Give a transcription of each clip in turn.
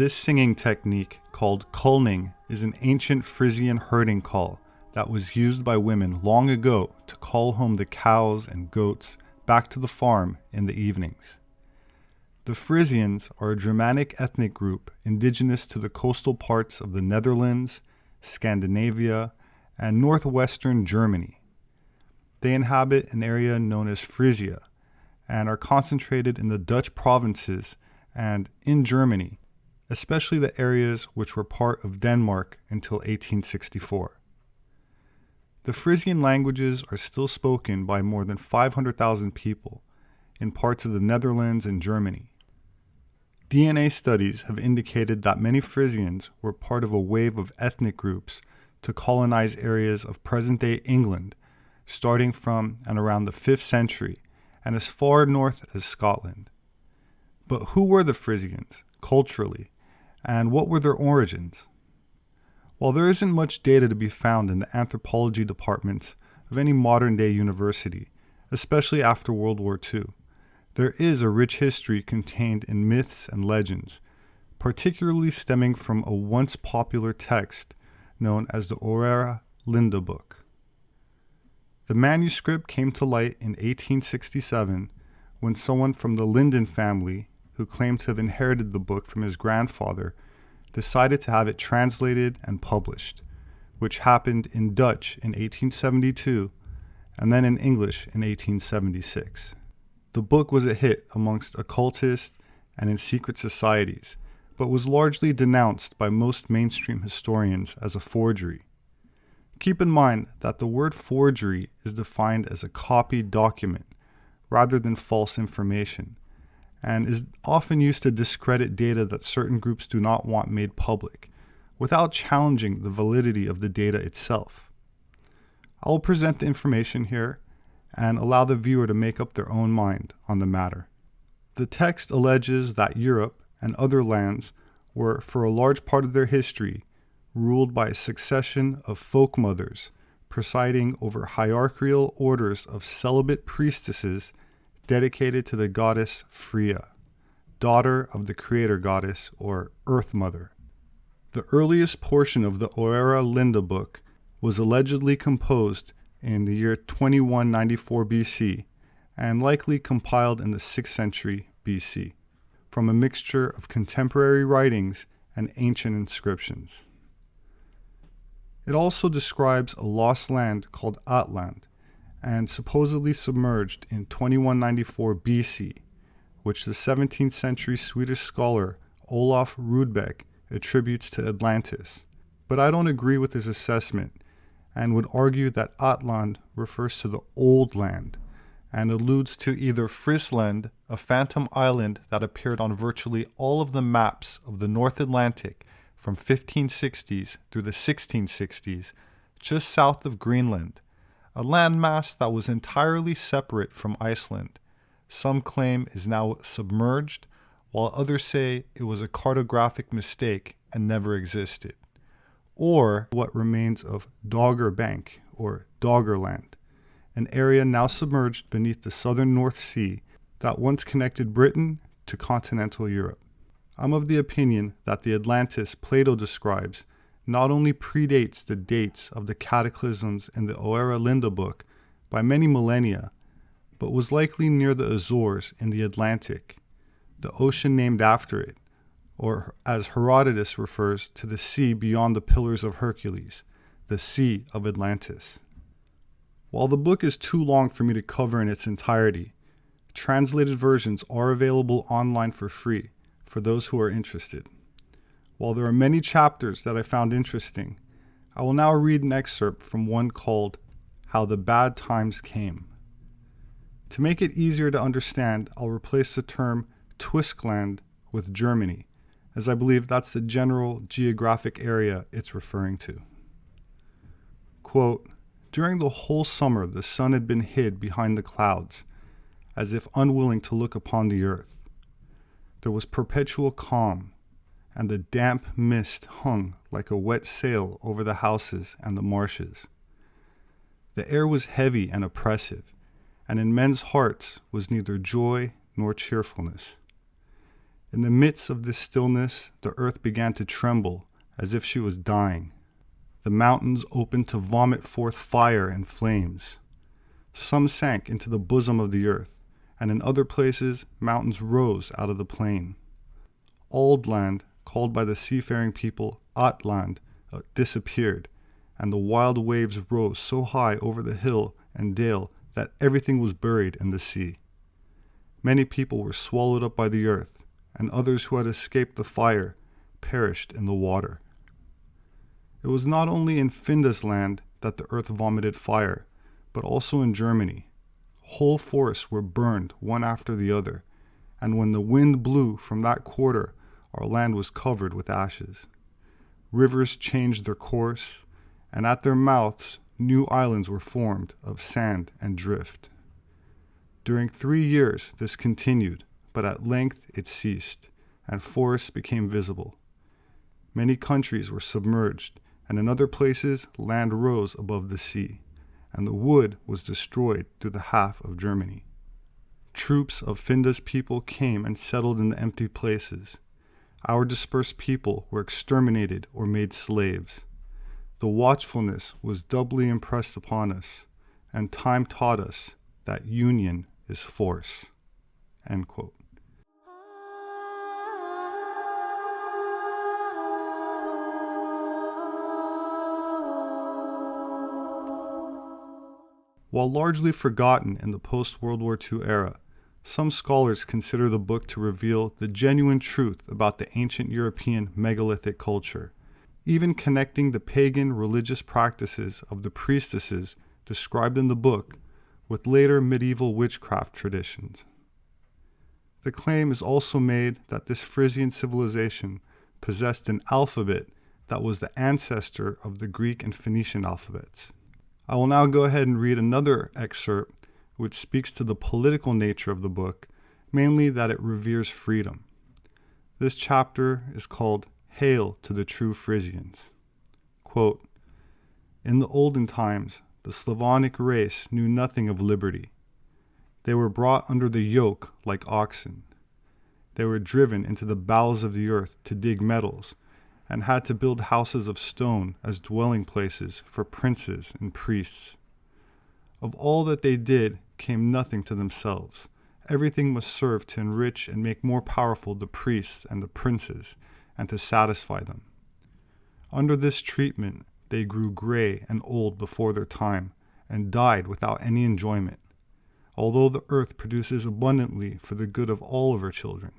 This singing technique, called Kulning, is an ancient Frisian herding call that was used by women long ago to call home the cows and goats back to the farm in the evenings. The Frisians are a Germanic ethnic group indigenous to the coastal parts of the Netherlands, Scandinavia, and northwestern Germany. They inhabit an area known as Frisia and are concentrated in the Dutch provinces and in Germany, especially the areas which were part of Denmark until 1864. The Frisian languages are still spoken by more than 500,000 people in parts of the Netherlands and Germany. DNA studies have indicated that many Frisians were part of a wave of ethnic groups to colonize areas of present-day England, starting from and around the 5th century and as far north as Scotland. But who were the Frisians, culturally, and what were their origins? While there isn't much data to be found in the anthropology departments of any modern-day university, especially after World War II, there is a rich history contained in myths and legends, particularly stemming from a once popular text known as the Oera Linda Book. The manuscript came to light in 1867 when someone from the Linden family, who claimed to have inherited the book from his grandfather, decided to have it translated and published, which happened in Dutch in 1872 and then in English in 1876. The book was a hit amongst occultists and in secret societies, but was largely denounced by most mainstream historians as a forgery. Keep in mind that the word forgery is defined as a copied document rather than false information, and is often used to discredit data that certain groups do not want made public, without challenging the validity of the data itself. I will present the information here and allow the viewer to make up their own mind on the matter. The text alleges that Europe and other lands were, for a large part of their history, ruled by a succession of folk mothers presiding over hierarchical orders of celibate priestesses dedicated to the goddess Freya, daughter of the creator goddess or Earth Mother. The earliest portion of the Oera Linda Book was allegedly composed in the year 2194 BC and likely compiled in the 6th century BC from a mixture of contemporary writings and ancient inscriptions. It also describes a lost land called Atlant, and supposedly submerged in 2194 BC, which the 17th century Swedish scholar Olof Rudbeck attributes to Atlantis. But I don't agree with his assessment and would argue that Atlant refers to the Old Land and alludes to either Frisland, a phantom island that appeared on virtually all of the maps of the North Atlantic from 1560s through the 1660s, just south of Greenland, a landmass that was entirely separate from Iceland. Some claim is now submerged, while others say it was a cartographic mistake and never existed. Or what remains of Dogger Bank, or Doggerland, an area now submerged beneath the southern North Sea that once connected Britain to continental Europe. I'm of the opinion that the Atlantis Plato describes not only predates the dates of the cataclysms in the Oera Linda Book by many millennia, but was likely near the Azores in the Atlantic, the ocean named after it, or as Herodotus refers to the sea beyond the Pillars of Hercules, the Sea of Atlantis. While the book is too long for me to cover in its entirety, translated versions are available online for free for those who are interested. While there are many chapters that I found interesting, I will now read an excerpt from one called How the Bad Times Came. To make it easier to understand, I'll replace the term Twiskland with Germany, as I believe that's the general geographic area it's referring to. Quote, during the whole summer the sun had been hid behind the clouds, as if unwilling to look upon the earth. There was perpetual calm, and the damp mist hung like a wet sail over the houses and the marshes. The air was heavy and oppressive, and in men's hearts was neither joy nor cheerfulness. In the midst of this stillness, the earth began to tremble, as if she was dying. The mountains opened to vomit forth fire and flames. Some sank into the bosom of the earth, and in other places mountains rose out of the plain. Old land, called by the seafaring people Atland, disappeared, and the wild waves rose so high over the hill and dale that everything was buried in the sea. Many people were swallowed up by the earth, and others who had escaped the fire perished in the water. It was not only in Finda's land that the earth vomited fire, but also in Germany. Whole forests were burned one after the other, and when the wind blew from that quarter, our land was covered with ashes. Rivers changed their course, and at their mouths new islands were formed of sand and drift. During 3 years this continued, but at length it ceased, and forests became visible. Many countries were submerged, and in other places land rose above the sea, and the wood was destroyed through the half of Germany. Troops of Finda's people came and settled in the empty places. Our dispersed people were exterminated or made slaves. The watchfulness was doubly impressed upon us, and time taught us that union is force." End quote. While largely forgotten in the post-World War II era, some scholars consider the book to reveal the genuine truth about the ancient European megalithic culture, even connecting the pagan religious practices of the priestesses described in the book with later medieval witchcraft traditions. The claim is also made that this Frisian civilization possessed an alphabet that was the ancestor of the Greek and Phoenician alphabets. I will now go ahead and read another excerpt which speaks to the political nature of the book, mainly that it reveres freedom. This chapter is called Hail to the True Frisians. Quote, "In the olden times, the Slavonic race knew nothing of liberty. They were brought under the yoke like oxen. They were driven into the bowels of the earth to dig metals, and had to build houses of stone as dwelling places for princes and priests. Of all that they did came nothing to themselves. Everything must serve to enrich and make more powerful the priests and the princes, and to satisfy them. Under this treatment, they grew gray and old before their time, and died without any enjoyment, although the earth produces abundantly for the good of all of her children.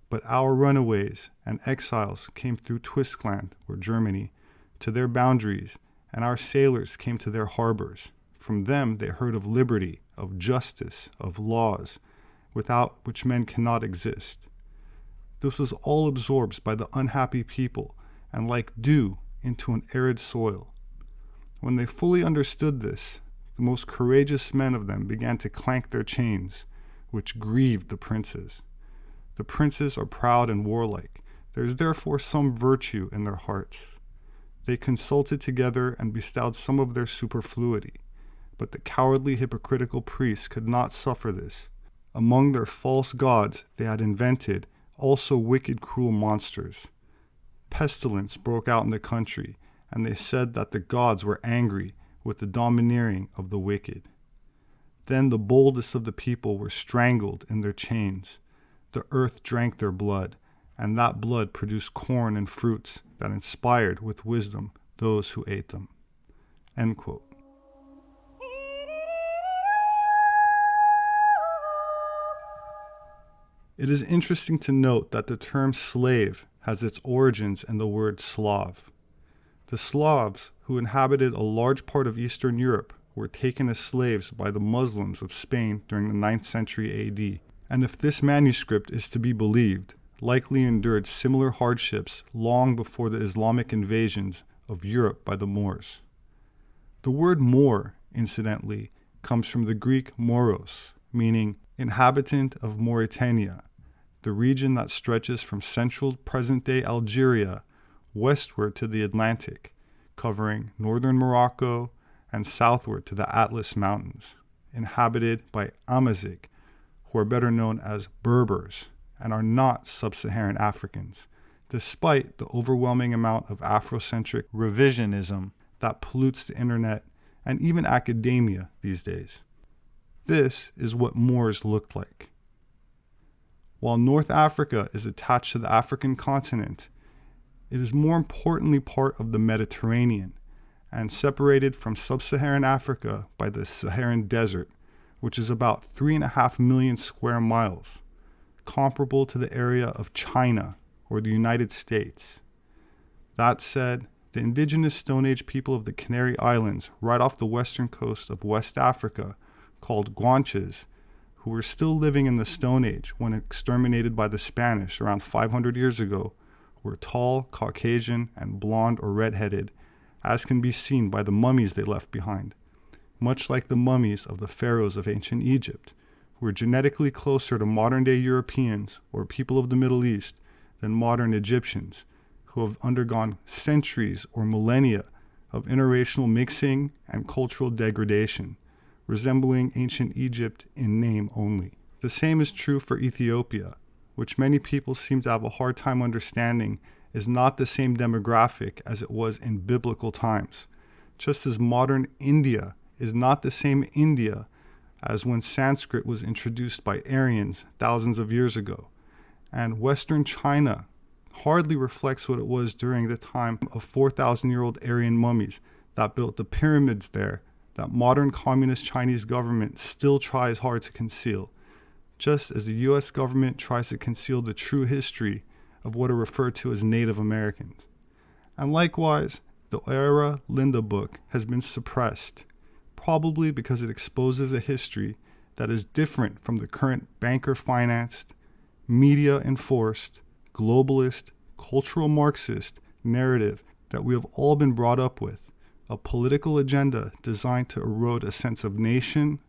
But our runaways and exiles came through Twistland, or Germany, to their boundaries, and our sailors came to their harbors. From them they heard of liberty, of justice, of laws, without which men cannot exist. This was all absorbed by the unhappy people, and like dew into an arid soil. When they fully understood this, the most courageous men of them began to clank their chains, which grieved the princes. The princes are proud and warlike. There is therefore some virtue in their hearts. They consulted together and bestowed some of their superfluity, but the cowardly hypocritical priests could not suffer this. Among their false gods they had invented also wicked cruel monsters. Pestilence broke out in the country, and they said that the gods were angry with the domineering of the wicked. Then the boldest of the people were strangled in their chains. The earth drank their blood, and that blood produced corn and fruits that inspired with wisdom those who ate them." End quote. It is interesting to note that the term slave has its origins in the word Slav. The Slavs, who inhabited a large part of Eastern Europe, were taken as slaves by the Muslims of Spain during the 9th century AD, and if this manuscript is to be believed, likely endured similar hardships long before the Islamic invasions of Europe by the Moors. The word Moor, incidentally, comes from the Greek moros, meaning inhabitant of Mauritania, the region that stretches from central present-day Algeria westward to the Atlantic, covering northern Morocco and southward to the Atlas Mountains, inhabited by Amazigh, who are better known as Berbers, and are not sub-Saharan Africans, despite the overwhelming amount of Afrocentric revisionism that pollutes the internet and even academia these days. This is what Moors looked like. While North Africa is attached to the African continent, it is more importantly part of the Mediterranean and separated from sub-Saharan Africa by the Saharan Desert, which is about 3.5 million square miles, comparable to the area of China or the United States. That said, the indigenous Stone Age people of the Canary Islands right off the western coast of West Africa, called Guanches, who were still living in the Stone Age when exterminated by the Spanish around 500 years ago, were tall, Caucasian, and blonde or red-headed, as can be seen by the mummies they left behind, much like the mummies of the pharaohs of ancient Egypt, who were genetically closer to modern-day Europeans or people of the Middle East than modern Egyptians, who have undergone centuries or millennia of interracial mixing and cultural degradation, resembling ancient Egypt in name only. The same is true for Ethiopia, which many people seem to have a hard time understanding is not the same demographic as it was in biblical times, just as modern India is not the same India as when Sanskrit was introduced by Aryans thousands of years ago, and Western China hardly reflects what it was during the time of 4,000-year-old Aryan mummies that built the pyramids there that modern communist Chinese government still tries hard to conceal, just as the US government tries to conceal the true history of what are referred to as Native Americans. And likewise, the Oera Linda Book has been suppressed, probably because it exposes a history that is different from the current banker-financed, media-enforced, globalist, cultural Marxist narrative that we have all been brought up with, a political agenda designed to erode a sense of nation,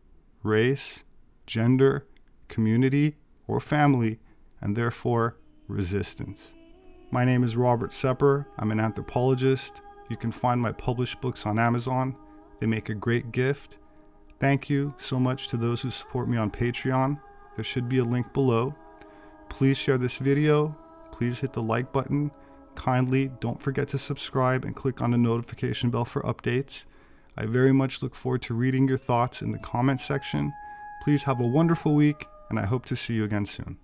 race, gender, community, or family, and therefore resistance. My name is Robert Sepehr. I'm an anthropologist. You can find my published books on Amazon. They make a great gift. Thank you so much to those who support me on Patreon. There should be a link below. Please share this video. Please hit the like button. Kindly don't forget to subscribe and click on the notification bell for updates. I very much look forward to reading your thoughts in the comment section. Please have a wonderful week, and I hope to see you again soon.